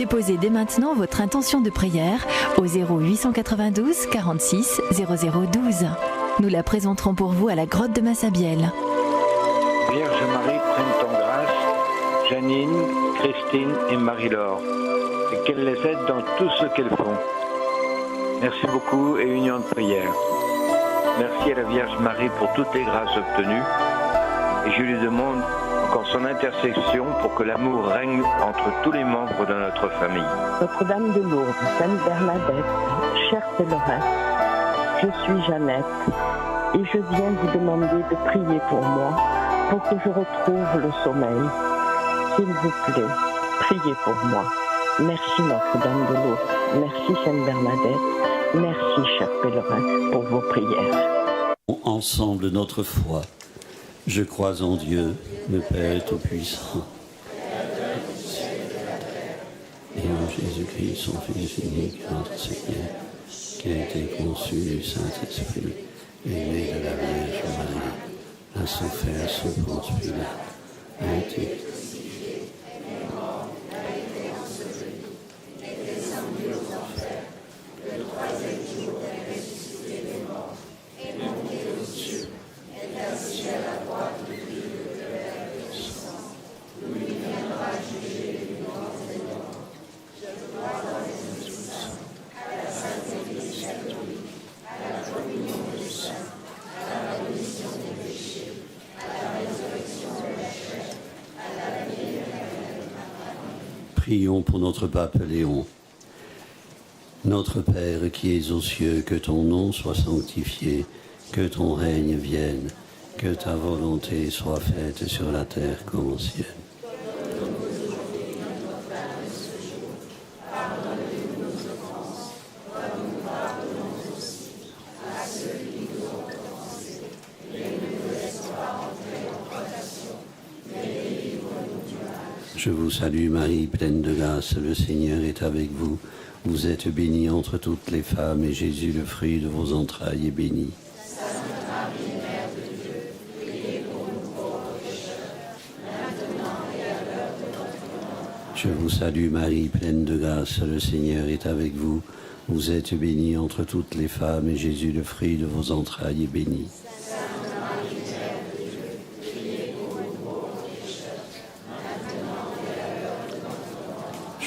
Déposez dès maintenant votre intention de prière au 0892 46 0012. Nous la présenterons pour vous à la grotte de Massabielle. Vierge Marie, prenne en grâce Janine, Christine et Marie-Laure, et qu'elle les aide dans tout ce qu'elles font. Merci beaucoup et union de prière. Merci à la Vierge Marie pour toutes les grâces obtenues, et je lui demande encore son intercession pour que l'amour règne entre tous les membres de notre famille. Notre-Dame de Lourdes, Sainte Bernadette, chers pèlerins, je suis Jeannette et je viens vous demander de prier pour moi, pour que je retrouve le sommeil. S'il vous plaît, priez pour moi. Merci Notre-Dame de Lourdes, merci Sainte Bernadette, merci chers pèlerins pour vos prières. Ensemble notre foi. Je crois en Dieu, le Père Tout-Puissant, et en Jésus-Christ, son Fils unique, notre Seigneur, qui a été conçu du Saint-Esprit, et né de la Vierge Marie, a souffert sous Ponce Pilate, a été Prions pour notre pape Léon. Notre Père qui es aux cieux, que ton nom soit sanctifié, que ton règne vienne, que ta volonté soit faite sur la terre comme au ciel. Je vous salue Marie, pleine de grâce, le Seigneur est avec vous. Vous êtes bénie entre toutes les femmes, et Jésus, le fruit de vos entrailles, est béni. Sainte Marie, Mère de Dieu, priez pour nous pauvres pécheurs, maintenant et à l'heure de notre mort. Je vous salue Marie, pleine de grâce, le Seigneur est avec vous. Vous êtes bénie entre toutes les femmes, et Jésus, le fruit de vos entrailles, est béni.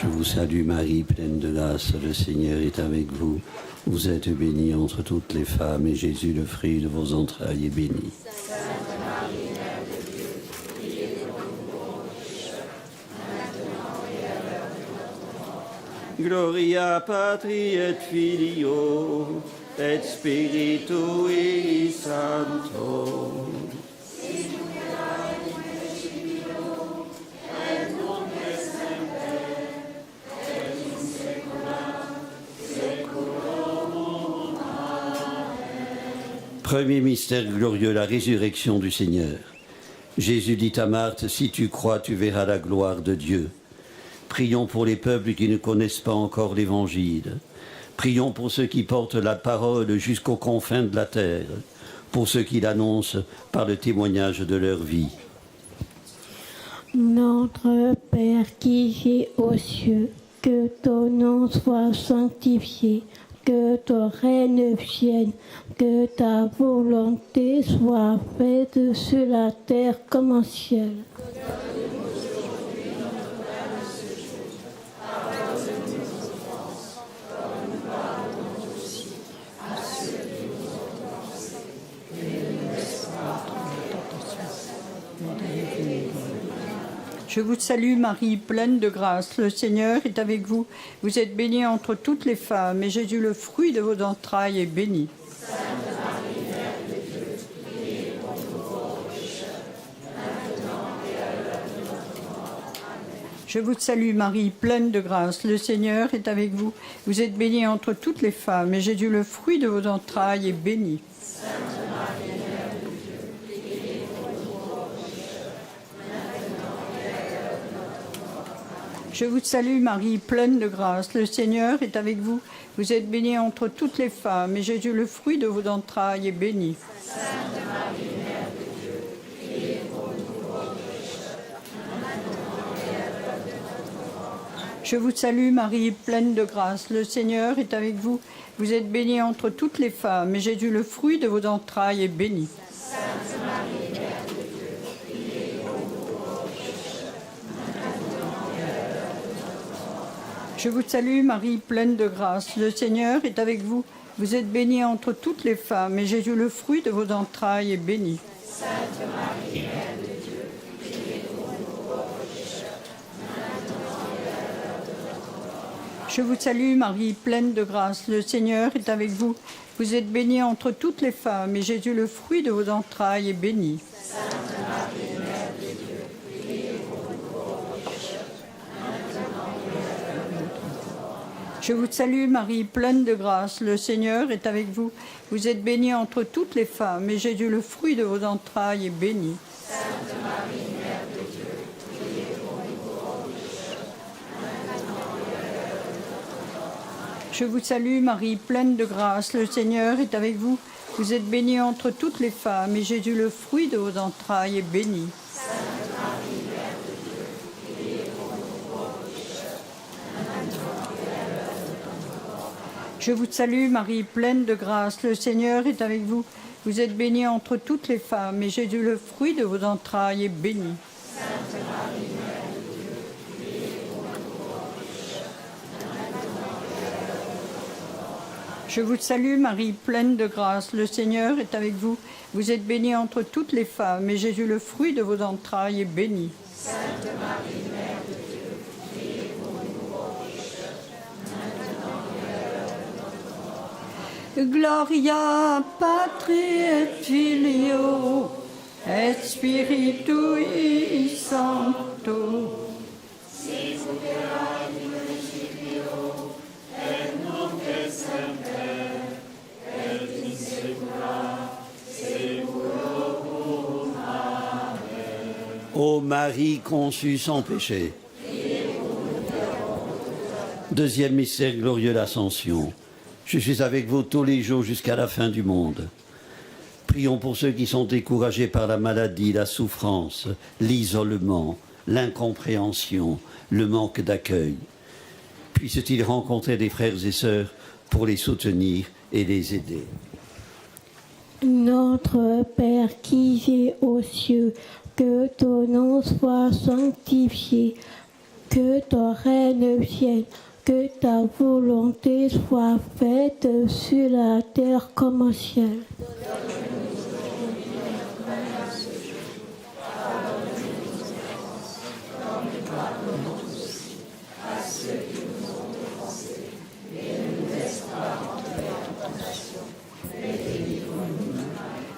Je vous salue Marie, pleine de grâce, le Seigneur est avec vous. Vous êtes bénie entre toutes les femmes, et Jésus, le fruit de vos entrailles, est béni. Sainte Marie, Mère de Dieu, priez pour nous pauvres pécheurs, maintenant et à l'heure de notre mort. Gloria Patri et Filio et Spiritui Sancto. Premier mystère glorieux, la résurrection du Seigneur. Jésus dit à Marthe, si tu crois, tu verras la gloire de Dieu. Prions pour les peuples qui ne connaissent pas encore l'Évangile. Prions pour ceux qui portent la parole jusqu'aux confins de la terre, pour ceux qui l'annoncent par le témoignage de leur vie. Notre Père qui es aux cieux, que ton nom soit sanctifié. Que ton règne vienne, que ta volonté soit faite sur la terre comme au ciel. Donne-nous aujourd'hui notre pain de ce jour. Pardonne-nous nos offenses, comme nous pardonnons aussi à ceux qui nous ont offensés. Et ne nous laisse pas entrer en tentation, mais délivre-nous. Je vous salue Marie, pleine de grâce, le Seigneur est avec vous. Vous êtes bénie entre toutes les femmes, et Jésus, le fruit de vos entrailles, est béni. Sainte Marie, Mère de Dieu, priez pour nous pauvres pécheurs, maintenant et à l'heure de notre mort. Amen. Je vous salue Marie, pleine de grâce, le Seigneur est avec vous. Vous êtes bénie entre toutes les femmes, et Jésus, le fruit de vos entrailles, est béni. Sainte Marie, Mère de Dieu, priez pour nous pauvres pécheurs, maintenant et à l'heure de notre mort. Amen. Je vous salue Marie, pleine de grâce, le Seigneur est avec vous. Vous êtes bénie entre toutes les femmes, et Jésus, le fruit de vos entrailles, est béni. Sainte Marie, Mère de Dieu, priez pour nous pauvres pécheurs, maintenant et à l'heure de notre mort. Amen. Je vous salue Marie, pleine de grâce, le Seigneur est avec vous. Vous êtes bénie entre toutes les femmes, et Jésus, le fruit de vos entrailles, est béni. Sainte Marie, Mère de Dieu, priez pour nous pauvres pécheurs, maintenant et à l'heure de notre mort. Je vous salue Marie, pleine de grâce, le Seigneur est avec vous. Vous êtes bénie entre toutes les femmes, et Jésus, le fruit de vos entrailles, est béni. Sainte Marie, Mère de Dieu, priez pour nous pauvres pécheurs, maintenant et à l'heure de notre mort. Je vous salue Marie, pleine de grâce, le Seigneur est avec vous. Vous êtes bénie entre toutes les femmes, et Jésus, le fruit de vos entrailles, est béni. Sainte Marie, Mère de Dieu, priez pour nous pauvres pécheurs, maintenant et à l'heure de notre mort. Je vous salue Marie, pleine de grâce, le Seigneur est avec vous. Vous êtes bénie entre toutes les femmes, et Jésus, le fruit de vos entrailles, est béni. Sainte Marie, Mère de Dieu, priez pour nous pauvres pécheurs, maintenant et à l'heure de notre mort. Je vous salue Marie, pleine de grâce, le Seigneur est avec vous. Vous êtes bénie entre toutes les femmes, et Jésus, le fruit de vos entrailles, est béni. Sainte Marie, Mère de Dieu, priez pour nous pauvres pécheurs, maintenant et à l'heure de notre mort. Je vous salue Marie, pleine de grâce, le Seigneur est avec vous. Vous êtes bénie entre toutes les femmes, et Jésus, le fruit de vos entrailles, est béni. Sainte Marie, Mère de Dieu, priez pour nous pauvres pécheurs, maintenant et à l'heure de notre mort. Je vous salue Marie, pleine de grâce, le Seigneur est avec vous. Vous êtes bénie entre toutes les femmes, et Jésus, le fruit de vos entrailles, est béni. Sainte Marie, Mère de Dieu, priez pour nous pauvres pécheurs, maintenant et à l'heure de notre mort. Gloria Patri et Filio et Spiritui Sancto. Ô Marie conçue sans péché. Deuxième mystère glorieux, l'Ascension. Je suis avec vous tous les jours jusqu'à la fin du monde. Prions pour ceux qui sont découragés par la maladie, la souffrance, l'isolement, l'incompréhension, le manque d'accueil. Puissent-ils rencontrer des frères et sœurs pour les soutenir et les aider. Notre Père qui es aux cieux, que ton nom soit sanctifié, que ton règne vienne, que ta volonté soit faite sur la terre comme au ciel.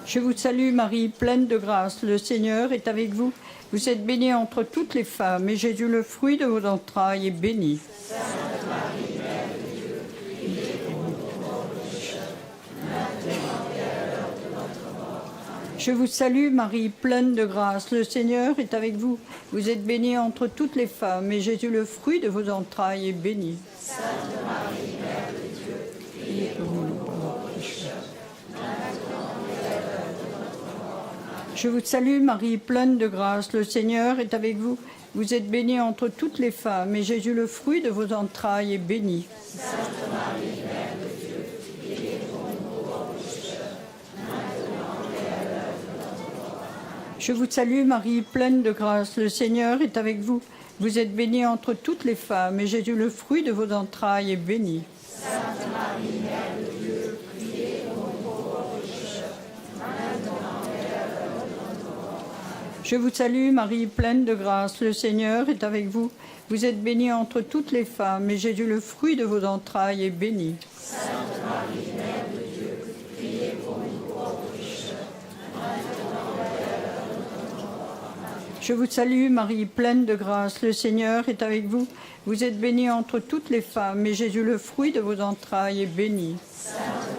Je vous salue Marie, pleine de grâce, le Seigneur est avec vous. Vous êtes bénie entre toutes les femmes, et Jésus, le fruit de vos entrailles, est béni. Sainte Marie, Mère de Dieu, priez pour nous pauvres pécheurs, maintenant et à l'heure de notre mort. Amen. Je vous salue Marie, pleine de grâce, le Seigneur est avec vous. Vous êtes bénie entre toutes les femmes, et Jésus, le fruit de vos entrailles, est béni. Sainte Marie, Mère de Dieu, priez pour nous pauvres pécheurs, maintenant et à l'heure de notre mort. Amen. Je vous salue Marie, pleine de grâce, le Seigneur est avec vous. Vous êtes bénie entre toutes les femmes, et Jésus, le fruit de vos entrailles, est béni. Sainte Marie, Mère de Dieu, priez pour nous pauvres pécheurs, maintenant et à l'heure de notre mort. Amen. Je vous salue Marie, pleine de grâce, le Seigneur est avec vous. Vous êtes bénie entre toutes les femmes, et Jésus, le fruit de vos entrailles, est béni. Sainte Marie, Mère de Dieu, priez pour nous pauvres pécheurs, maintenant et à l'heure de notre mort. Amen. Je vous salue Marie, pleine de grâce, le Seigneur est avec vous. Vous êtes bénie entre toutes les femmes, et Jésus, le fruit de vos entrailles, est béni. Sainte Marie, Mère de Dieu, priez pour nous pauvres pécheurs, maintenant et à l'heure de notre mort. Amen. Je vous salue Marie, pleine de grâce, le Seigneur est avec vous. Vous êtes bénie entre toutes les femmes, et Jésus, le fruit de vos entrailles, est béni. Sainte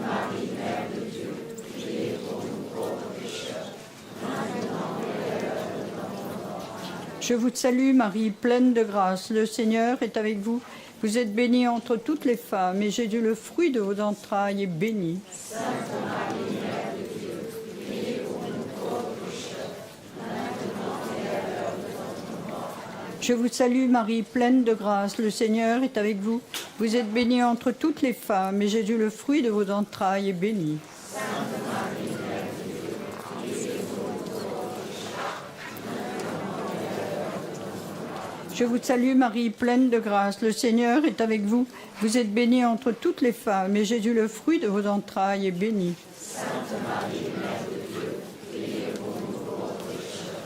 Marie, Mère de Dieu, priez pour nous pauvres pécheurs, maintenant et à l'heure de notre mort. Amen. Je vous salue Marie, pleine de grâce, le Seigneur est avec vous. Vous êtes bénie entre toutes les femmes, et Jésus, le fruit de vos entrailles, est béni. Sainte Marie, Mère de Dieu, priez pour nous pauvres pécheurs, maintenant et à l'heure de notre mort. Amen. Je vous salue Marie, pleine de grâce, le Seigneur est avec vous. Vous êtes bénie entre toutes les femmes, et Jésus, le fruit de vos entrailles, est béni. Je vous salue Marie, pleine de grâce, le Seigneur est avec vous. Vous êtes bénie entre toutes les femmes, et Jésus, le fruit de vos entrailles, est béni. Sainte Marie, Mère de Dieu, priez pour nous pauvres pécheurs,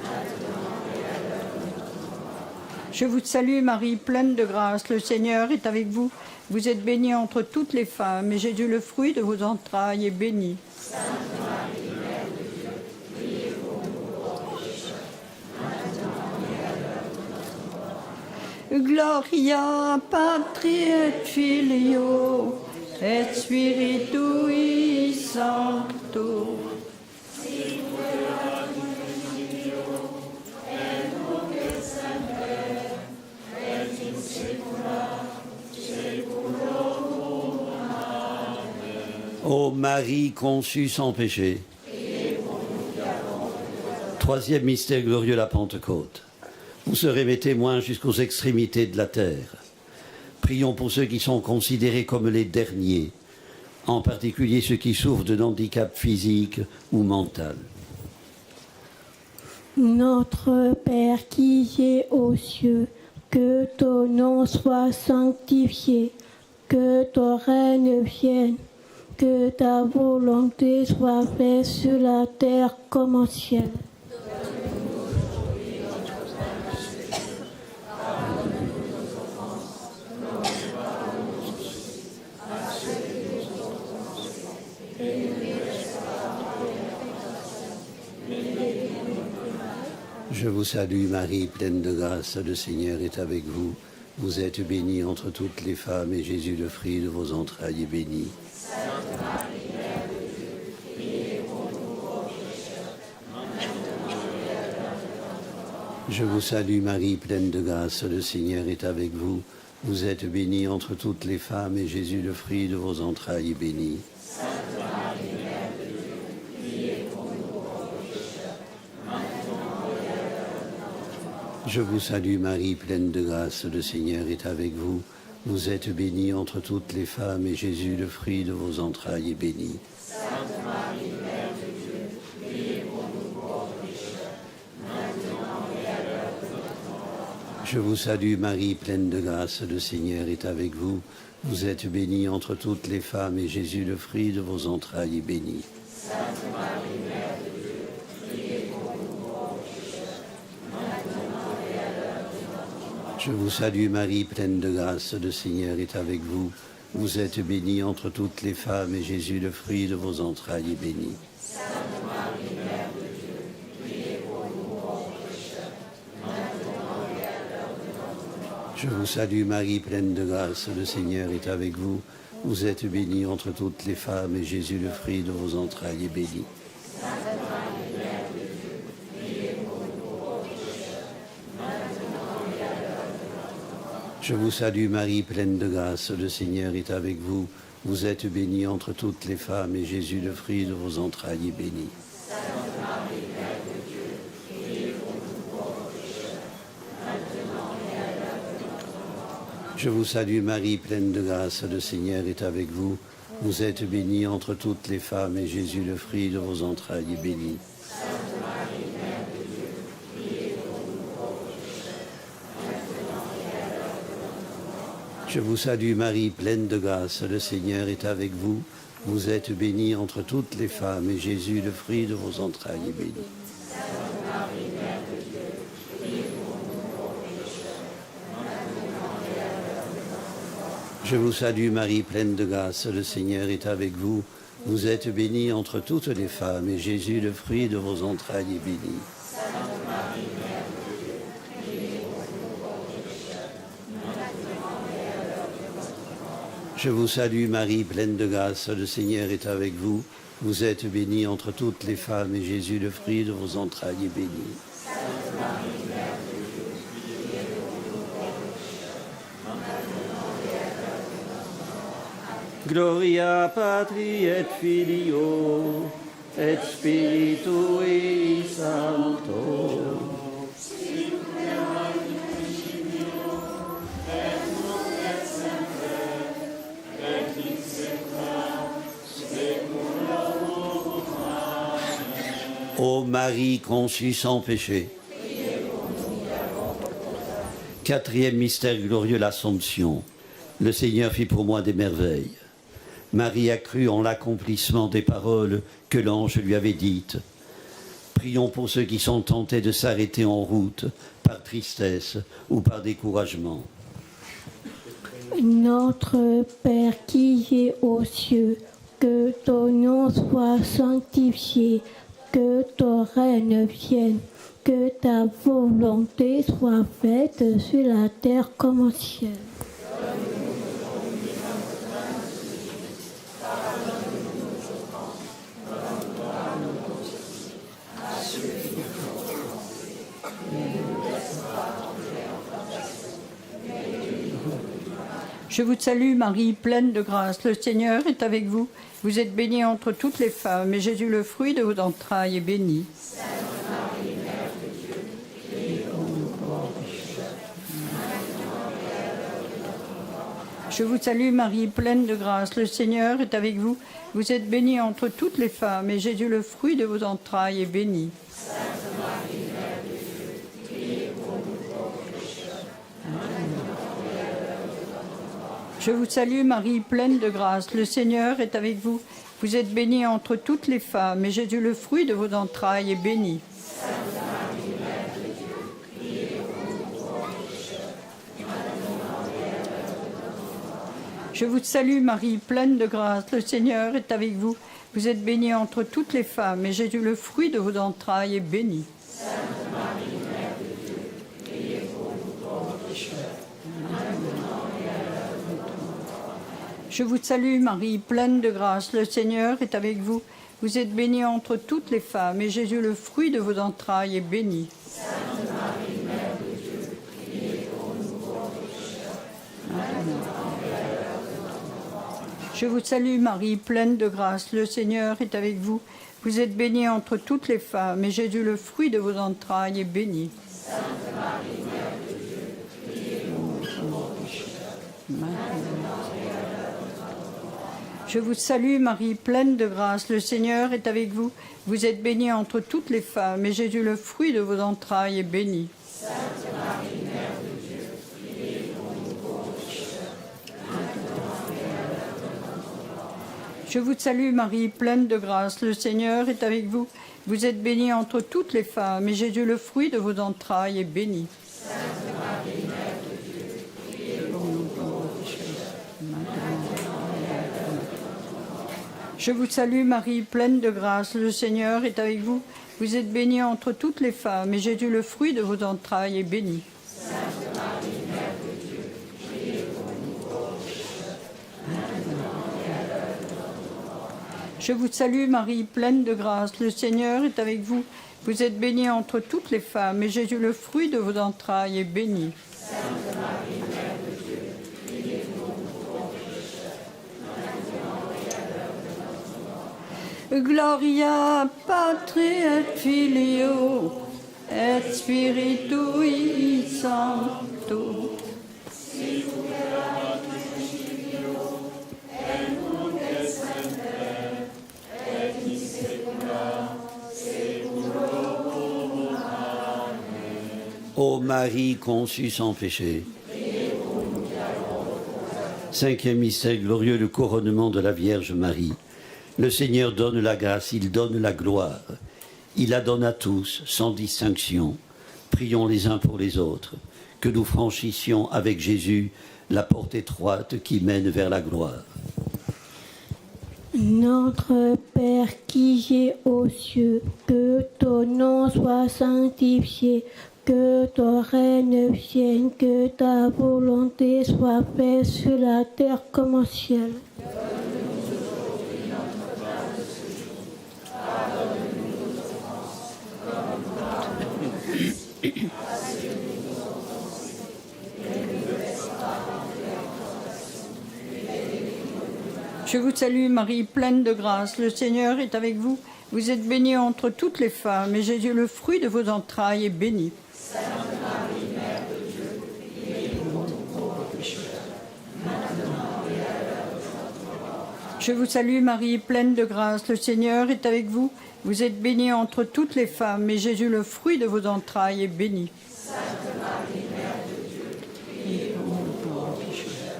maintenant et à l'heure de notre mort. Je vous salue Marie, pleine de grâce, le Seigneur est avec vous. Vous êtes bénie entre toutes les femmes, et Jésus, le fruit de vos entrailles, est béni. Sainte Marie, Mère de Dieu, priez pour nous pauvres pécheurs, maintenant et à l'heure de notre mort. Gloria Patri et Filio et Spiritui Sancto. Ô Marie conçue sans péché. Troisième mystère glorieux, la Pentecôte. Vous serez mes témoins jusqu'aux extrémités de la terre. Prions pour ceux qui sont considérés comme les derniers, en particulier ceux qui souffrent de handicap physique ou mental. Notre Père qui es aux cieux, que ton nom soit sanctifié, que ton règne vienne, que ta volonté soit faite sur la terre comme au ciel. Je vous salue Marie, pleine de grâce, le Seigneur est avec vous. Vous êtes bénie entre toutes les femmes, et Jésus, le fruit de vos entrailles, est béni. Sainte Marie, Mère de Dieu, priez pour nous pauvres pécheurs, maintenant et à l'heure de notre mort. Je vous salue Marie, pleine de grâce, le Seigneur est avec vous. Vous êtes bénie entre toutes les femmes, et Jésus, le fruit de vos entrailles, est béni. Sainte Marie, Mère de Dieu, priez pour nous pauvres pécheurs, maintenant et à l'heure de notre mort. Je vous salue Marie, pleine de grâce, le Seigneur est avec vous. Vous êtes bénie entre toutes les femmes, et Jésus, le fruit de vos entrailles, est béni. Sainte Marie, Mère de Dieu, priez pour nous pauvres pécheurs, maintenant et à l'heure de notre mort. Je vous salue Marie, pleine de grâce, le Seigneur est avec vous. Vous êtes bénie entre toutes les femmes, et Jésus, le fruit de vos entrailles, est béni. Sainte Marie, Mère de Dieu, priez pour nous pauvres pécheurs, maintenant et à l'heure de notre mort. Je vous salue Marie, pleine de grâce, le Seigneur est avec vous. Vous êtes bénie entre toutes les femmes, et Jésus, le fruit de vos entrailles, est béni. Sainte Marie, Mère de Dieu, priez pour nous pauvres pécheurs, maintenant et à l'heure de notre mort. Je vous salue Marie, pleine de grâce, le Seigneur est avec vous. Vous êtes bénie entre toutes les femmes, et Jésus, le fruit de vos entrailles, est béni. Sainte Marie, Mère de Dieu, priez pour nous pauvres pécheurs, maintenant et à l'heure de notre mort. Je vous salue Marie, pleine de grâce, le Seigneur est avec vous. Vous êtes bénie entre toutes les femmes, et Jésus, le fruit de vos entrailles, est béni. Sainte Marie, Mère de Dieu, priez pour nous pauvres pécheurs, maintenant et à l'heure de notre mort. Je vous salue Marie, pleine de grâce, le Seigneur est avec vous. Vous êtes bénie entre toutes les femmes, et Jésus, le fruit de vos entrailles, est béni. Sainte Marie, Mère de Dieu, priez pour nous pauvres pécheurs, maintenant et à l'heure de notre mort. Je vous salue Marie, pleine de grâce, le Seigneur est avec vous. Vous êtes bénie entre toutes les femmes, et Jésus, le fruit de vos entrailles, est béni. Sainte Marie, Mère de Dieu, priez pour nous pauvres pécheurs, maintenant et à l'heure de notre mort. Je vous salue Marie, pleine de grâce, le Seigneur est avec vous. Vous êtes bénie entre toutes les femmes, et Jésus, le fruit de vos entrailles, est béni. Sainte Marie, Mère de Dieu, priez pour nous pauvres pécheurs, maintenant et à l'heure de notre mort. Je vous salue Marie, pleine de grâce, le Seigneur est avec vous. Vous êtes bénie entre toutes les femmes, et Jésus, le fruit de vos entrailles, est béni. Sainte Marie, Mère de Dieu, priez pour nous pauvres pécheurs, maintenant et à l'heure de notre mort. Gloria Patri et Filio et Spiritui Sancto. Sicut erat in Ô Marie conçue sans péché. Quatrième mystère glorieux, l'Assomption. Le Seigneur fit pour moi des merveilles. Marie a cru en l'accomplissement des paroles que l'ange lui avait dites. Prions pour ceux qui sont tentés de s'arrêter en route par tristesse ou par découragement. Notre Père qui es aux cieux, que ton nom soit sanctifié, que ton règne vienne, que ta volonté soit faite sur la terre comme au ciel. Je vous salue Marie, pleine de grâce, le Seigneur est avec vous. Vous êtes bénie entre toutes les femmes, et Jésus, le fruit de vos entrailles, est béni. Sainte Marie, Mère de Dieu, priez pour nous pauvres pécheurs, maintenant et à l'heure de notre mort. Je vous salue Marie, pleine de grâce, le Seigneur est avec vous. Vous êtes bénie entre toutes les femmes, et Jésus, le fruit de vos entrailles, est béni. Sainte Marie, Mère de Dieu, priez pour nous pauvres pécheurs, maintenant et à l'heure de notre mort. Je vous salue Marie, pleine de grâce, le Seigneur est avec vous. Vous êtes bénie entre toutes les femmes, et Jésus, le fruit de vos entrailles, est béni. Sainte Marie, Mère de Dieu, priez pour nous pauvres pécheurs, maintenant et à l'heure de notre mort. Je vous salue Marie, pleine de grâce, le Seigneur est avec vous. Vous êtes bénie entre toutes les femmes, et Jésus, le fruit de vos entrailles, est béni. Sainte Marie, Mère de Dieu, priez pour nous pauvres pécheurs, maintenant et à l'heure de notre mort. Je vous salue Marie, pleine de grâce, le Seigneur est avec vous. Vous êtes bénie entre toutes les femmes, et Jésus, le fruit de vos entrailles, est béni. Sainte Marie, Mère de Dieu, priez pour nous pauvres pécheurs, maintenant et à l'heure de notre mort. Je vous salue Marie, pleine de grâce, le Seigneur est avec vous. Vous êtes bénie entre toutes les femmes, et Jésus, le fruit de vos entrailles, est béni. Sainte Marie, Mère de Dieu, priez pour nous pauvres pécheurs, maintenant et à l'heure de notre mort. Je vous salue Marie, pleine de grâce, le Seigneur est avec vous. Vous êtes bénie entre toutes les femmes, et Jésus, le fruit de vos entrailles, est béni. Sainte Marie, Mère de Dieu, priez pour nous pauvres pécheurs, maintenant et à l'heure de notre mort. Je vous salue Marie, pleine de grâce, le Seigneur est avec vous. Vous êtes bénie entre toutes les femmes, et Jésus, le fruit de vos entrailles, est béni. Sainte Marie, Mère de Dieu, priez pour nous pauvres pécheurs, maintenant et à l'heure de notre mort. Je vous salue Marie, pleine de grâce, le Seigneur est avec vous. Vous êtes bénie entre toutes les femmes, et Jésus, le fruit de vos entrailles, est béni. Sainte Marie, Mère de Dieu, priez pour nous pauvres pécheurs, maintenant et à l'heure de notre mort. Je vous salue Marie, pleine de grâce, le Seigneur est avec vous. Vous êtes bénie entre toutes les femmes, et Jésus, le fruit de vos entrailles, est béni. Sainte Marie, Mère de Dieu, priez pour nous pauvres pécheurs, maintenant et à l'heure de notre mort. Gloria Patri et Filio et Spiritui Sancto. Ô Marie conçue sans péché. Cinquième mystère glorieux, le couronnement de la Vierge Marie. Le Seigneur donne la grâce, il donne la gloire. Il la donne à tous, sans distinction. Prions les uns pour les autres, que nous franchissions avec Jésus la porte étroite qui mène vers la gloire. Notre Père qui es aux cieux, que ton nom soit sanctifié, que ton règne vienne, que ta volonté soit faite sur la terre comme au ciel. Je vous salue Marie, pleine de grâce, le Seigneur est avec vous. Vous êtes bénie entre toutes les femmes, et Jésus, le fruit de vos entrailles, est béni. Sainte Marie, Mère de Dieu, priez pour nous pauvres pécheurs, maintenant et à l'heure de notre mort. Je vous salue Marie, pleine de grâce, le Seigneur est avec vous. Vous êtes bénie entre toutes les femmes, et Jésus, le fruit de vos entrailles, est béni. Sainte Marie, Mère de Dieu, priez pour nous pauvres pécheurs,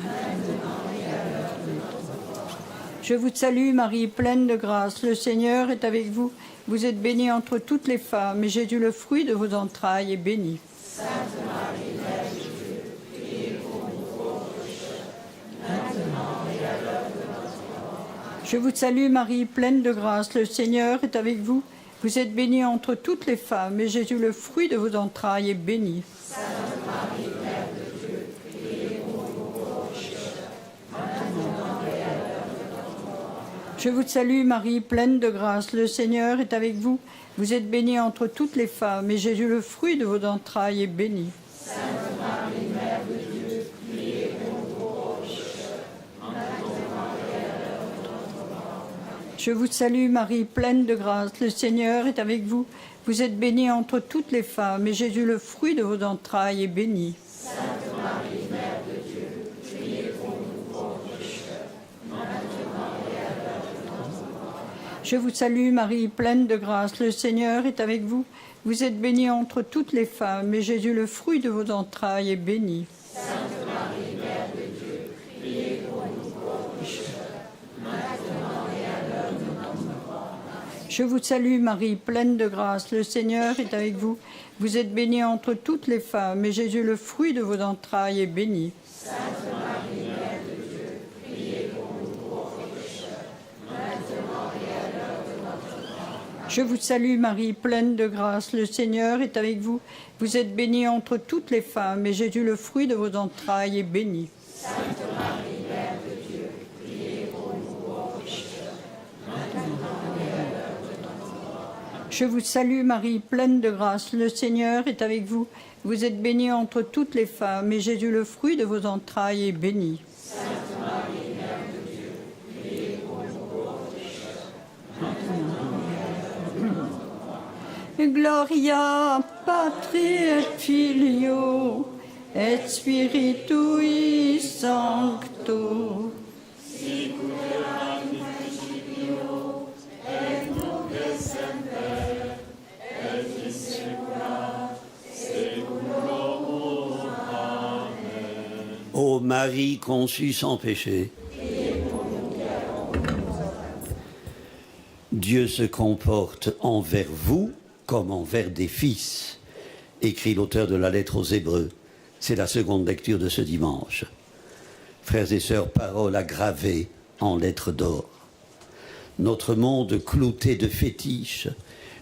maintenant et à l'heure de notre mort. Je vous salue Marie, pleine de grâce, le Seigneur est avec vous. Vous êtes bénie entre toutes les femmes, et Jésus, le fruit de vos entrailles, est béni. Sainte Marie, Mère de Dieu, priez pour nous pauvres pécheurs, maintenant et à l'heure de notre mort. Je vous salue Marie, pleine de grâce, le Seigneur est avec vous. Vous êtes bénie entre toutes les femmes, et Jésus, le fruit de vos entrailles, est béni. Sainte Marie, Mère de Dieu, priez pour nous pauvres pécheurs, maintenant et à l'heure de notre mort. Je vous salue Marie, pleine de grâce, le Seigneur est avec vous. Vous êtes bénie entre toutes les femmes, et Jésus, le fruit de vos entrailles, est béni. Sainte Marie, Mère de Dieu, priez pour nous pauvres pécheurs, maintenant et à l'heure de notre mort. Je vous salue Marie, pleine de grâce, le Seigneur est avec vous. Vous êtes bénie entre toutes les femmes, et Jésus, le fruit de vos entrailles, est béni. Sainte Marie, Mère de Dieu, priez pour nous pauvres pécheurs, maintenant et à l'heure de notre mort. Je vous salue Marie, pleine de grâce, le Seigneur est avec vous. Vous êtes bénie entre toutes les femmes, et Jésus, le fruit de vos entrailles, est béni. Sainte Marie, Mère de Dieu, priez pour nous pauvres pécheurs, maintenant et à l'heure de notre mort. Je vous salue Marie, pleine de grâce, le Seigneur est avec vous. Vous êtes bénie entre toutes les femmes, et Jésus, le fruit de vos entrailles, est béni. Sainte Marie, Mère de Dieu, priez pour nous pauvres pécheurs, maintenant et à l'heure de notre mort. Je vous salue Marie, pleine de grâce, le Seigneur est avec vous. Vous êtes bénie entre toutes les femmes, et Jésus, le fruit de vos entrailles, est béni. Sainte Marie, Mère de Dieu, priez pour nous pauvres pécheurs, maintenant et à l'heure de notre mort. Je vous salue Marie, pleine de grâce, le Seigneur est avec vous. Vous êtes bénie entre toutes les femmes, et Jésus, le fruit de vos entrailles, est béni. Sainte Marie, Mère de Dieu, priez pour nous pauvres pécheurs, maintenant et à l'heure de notre mort. Gloria Patri et Filio et Spiritui Sancto. Ô Marie conçue sans péché, Dieu se comporte envers vous comme envers des fils, écrit l'auteur de la lettre aux Hébreux. C'est la seconde lecture de ce dimanche. Frères et sœurs, parole à graver en lettres d'or. Notre monde clouté de fétiches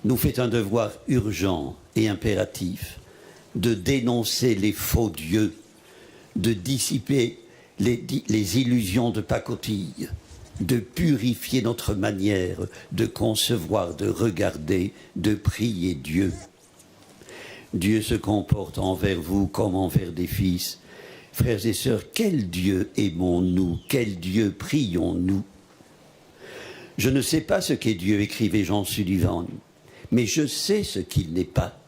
nous fait un devoir urgent et impératif de dénoncer les faux dieux, de dissiper les illusions de pacotille, de purifier notre manière de concevoir, de regarder, de prier Dieu. Dieu se comporte envers vous comme envers des fils. Frères et sœurs, quel Dieu aimons-nous? Quel Dieu prions-nous? Je ne sais pas ce qu'est Dieu, écrivait Jean Sullivan, mais je sais ce qu'il n'est pas.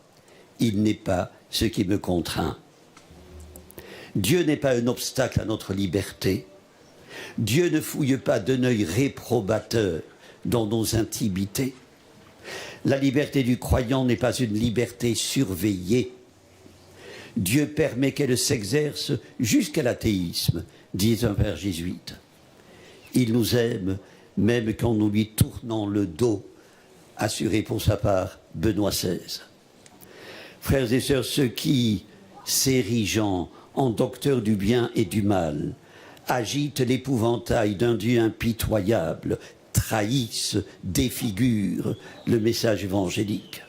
Il n'est pas ce qui me contraint. Dieu n'est pas un obstacle à notre liberté. Dieu ne fouille pas d'un œil réprobateur dans nos intimités. La liberté du croyant n'est pas une liberté surveillée. Dieu permet qu'elle s'exerce jusqu'à l'athéisme, dit un père jésuite. Il nous aime même quand nous lui tournons le dos, assuré pour sa part Benoît XVI. Frères et sœurs, ceux qui, s'érigeant en docteurs du bien et du mal, agitent l'épouvantail d'un Dieu impitoyable, trahissent, défigurent le message évangélique.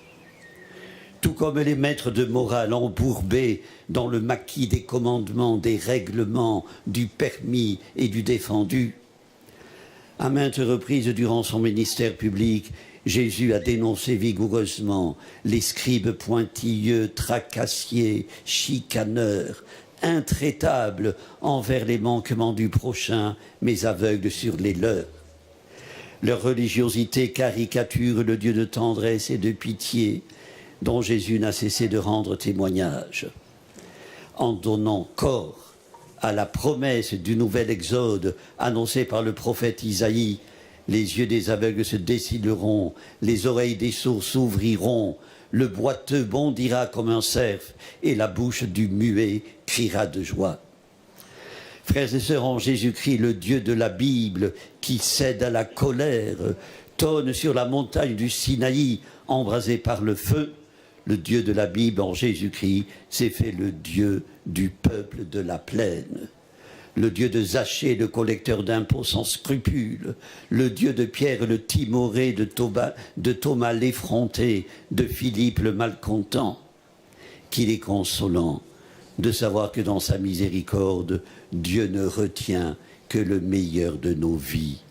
Tout comme les maîtres de morale embourbés dans le maquis des commandements, des règlements, du permis et du défendu. À maintes reprises durant son ministère public, Jésus a dénoncé vigoureusement les scribes pointilleux, tracassiers, chicaneurs, intraitables envers les manquements du prochain, mais aveugles sur les leurs. Leur religiosité caricature le Dieu de tendresse et de pitié dont Jésus n'a cessé de rendre témoignage. En donnant corps à la promesse du nouvel exode annoncé par le prophète Isaïe. Les yeux des aveugles se dessilleront, les oreilles des sourds s'ouvriront, le boiteux bondira comme un cerf et la bouche du muet criera de joie. Frères et sœurs en Jésus-Christ, le Dieu de la Bible qui cède à la colère, tonne sur la montagne du Sinaï embrasée par le feu. Le Dieu de la Bible en Jésus-Christ s'est fait le Dieu du peuple de la plaine. Le Dieu de Zachée, le collecteur d'impôts sans scrupules, le Dieu de Pierre le timoré, de Thomas l'effronté, de Philippe le malcontent, qu'il est consolant de savoir que dans sa miséricorde, Dieu ne retient que le meilleur de nos vies.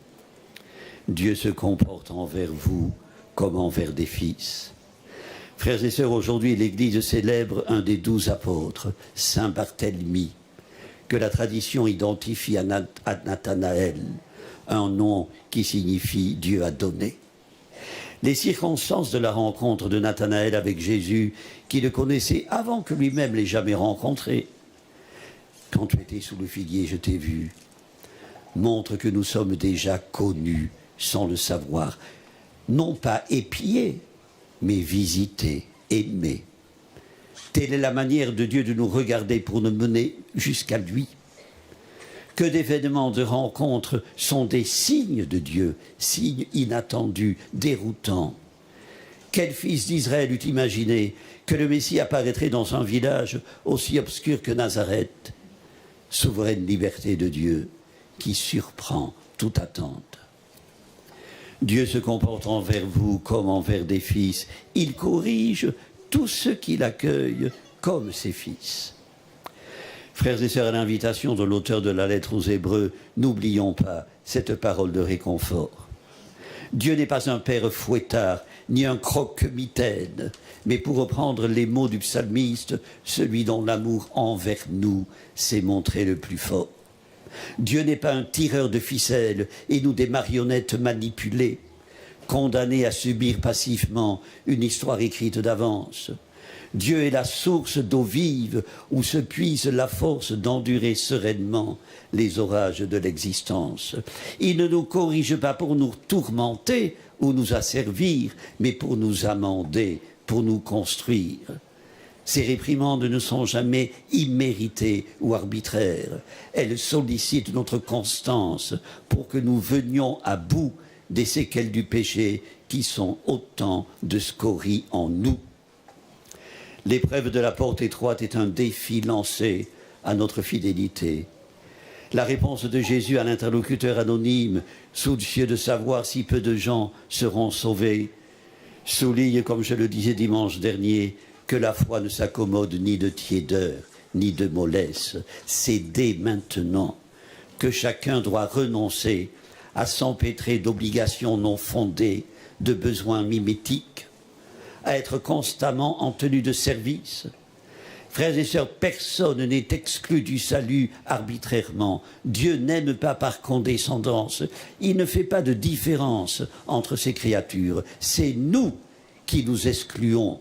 Dieu se comporte envers vous comme envers des fils. Frères et sœurs, aujourd'hui, l'Église célèbre un des 12 apôtres, Saint Barthélemy, que la tradition identifie à Nathanaël, un nom qui signifie Dieu a donné. Les circonstances de la rencontre de Nathanaël avec Jésus, qui le connaissait avant que lui-même l'ait jamais rencontré, quand tu étais sous le figuier, je t'ai vu, montrent que nous sommes déjà connus sans le savoir, non pas épiés, mais visités, aimés. Telle est la manière de Dieu de nous regarder pour nous mener jusqu'à lui. Que d'événements de rencontres sont des signes de Dieu, signes inattendus, déroutants. Quel fils d'Israël eût imaginé que le Messie apparaîtrait dans un village aussi obscur que Nazareth? Souveraine liberté de Dieu qui surprend toute attente. Dieu se comporte envers vous comme envers des fils. Il corrige tous ceux qui l'accueillent comme ses fils. Frères et sœurs, à l'invitation de l'auteur de la lettre aux Hébreux, n'oublions pas cette parole de réconfort. Dieu n'est pas un père fouettard, ni un croque-mitaine, mais pour reprendre les mots du psalmiste, celui dont l'amour envers nous s'est montré le plus fort. Dieu n'est pas un tireur de ficelles et nous des marionnettes manipulées, condamnées à subir passivement une histoire écrite d'avance. Dieu est la source d'eau vive où se puise la force d'endurer sereinement les orages de l'existence. Il ne nous corrige pas pour nous tourmenter ou nous asservir, mais pour nous amender, pour nous construire. Ces réprimandes ne sont jamais imméritées ou arbitraires. Elles sollicitent notre constance pour que nous venions à bout des séquelles du péché qui sont autant de scories en nous. L'épreuve de la porte étroite est un défi lancé à notre fidélité. La réponse de Jésus à l'interlocuteur anonyme, soucieux de savoir si peu de gens seront sauvés, souligne, comme je le disais dimanche dernier, que la foi ne s'accommode ni de tiédeur, ni de mollesse. C'est dès maintenant que chacun doit renoncer à s'empêtrer d'obligations non fondées, de besoins mimétiques, à être constamment en tenue de service. Frères et sœurs, personne n'est exclu du salut arbitrairement. Dieu n'aime pas par condescendance. Il ne fait pas de différence entre ses créatures. C'est nous qui nous excluons.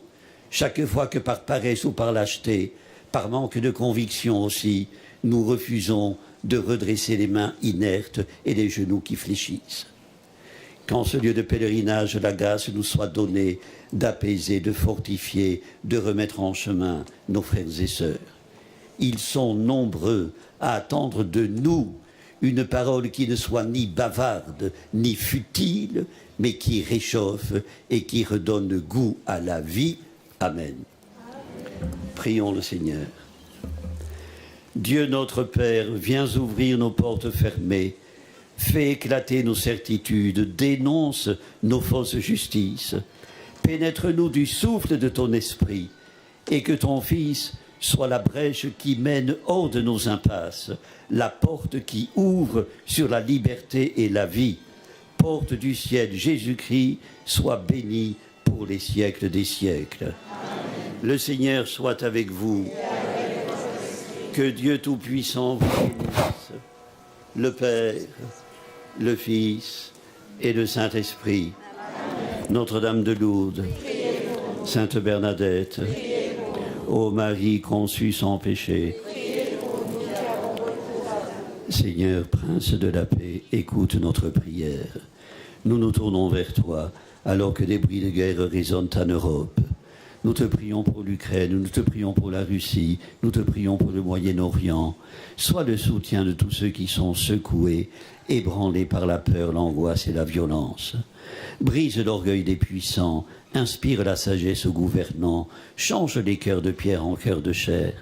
Chaque fois que par paresse ou par lâcheté, par manque de conviction aussi, nous refusons de redresser les mains inertes et les genoux qui fléchissent. Qu'en ce lieu de pèlerinage, la grâce nous soit donnée d'apaiser, de fortifier, de remettre en chemin nos frères et sœurs. Ils sont nombreux à attendre de nous une parole qui ne soit ni bavarde, ni futile, mais qui réchauffe et qui redonne goût à la vie. Amen. Prions le Seigneur. Dieu notre Père, viens ouvrir nos portes fermées, fais éclater nos certitudes, dénonce nos fausses justices, pénètre-nous du souffle de ton esprit, et que ton Fils soit la brèche qui mène hors de nos impasses, la porte qui ouvre sur la liberté et la vie. Porte du ciel, Jésus-Christ, soit béni pour les siècles des siècles. Amen. Le Seigneur soit avec vous. Que Dieu Tout-Puissant vous bénisse, le Père, le Fils et le Saint-Esprit. Notre-Dame de Lourdes, Sainte Bernadette, ô Marie conçue sans péché, Seigneur, Prince de la paix, écoute notre prière. Nous nous tournons vers toi, alors que des bruits de guerre résonnent en Europe. Nous te prions pour l'Ukraine, nous te prions pour la Russie, nous te prions pour le Moyen-Orient. Sois le soutien de tous ceux qui sont secoués, ébranlés par la peur, l'angoisse et la violence. Brise l'orgueil des puissants, inspire la sagesse aux gouvernants, change les cœurs de pierre en cœurs de chair.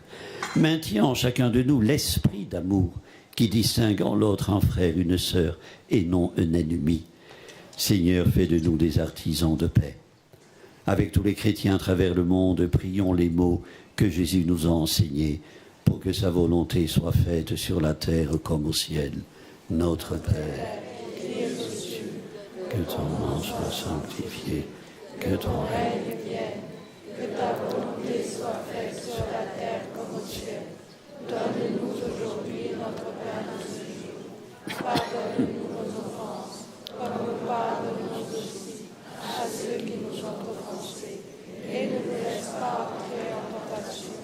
Maintiens en chacun de nous l'esprit d'amour qui distingue en l'autre un frère, une sœur et non un ennemi. Seigneur, fais de nous des artisans de paix. Avec tous les chrétiens à travers le monde, prions les mots que Jésus nous a enseignés pour que sa volonté soit faite sur la terre comme au ciel. Notre Père, qui es aux cieux, que ton nom soit sanctifié, que ton règne vienne, que ta volonté soit faite sur la terre comme au ciel. Donne-nous aujourd'hui notre pain de ce jour. Pardonne-nous nos offenses, comme nous pardonnons aussi à ceux qui nous ont offensés. Et ne nous laisse pas entrer en tentation,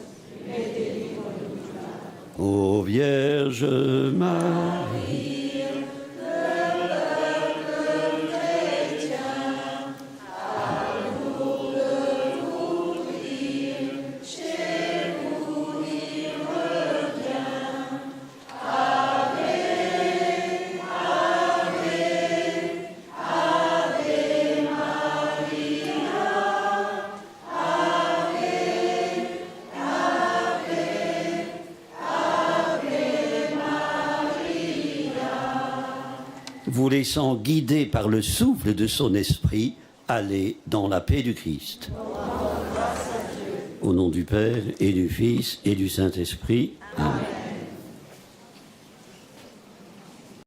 mais délivre-nous du mal. Ô Vierge Marie, vous laissant guider par le souffle de son esprit, allez dans la paix du Christ. Au nom du Père et du Fils et du Saint-Esprit. Amen.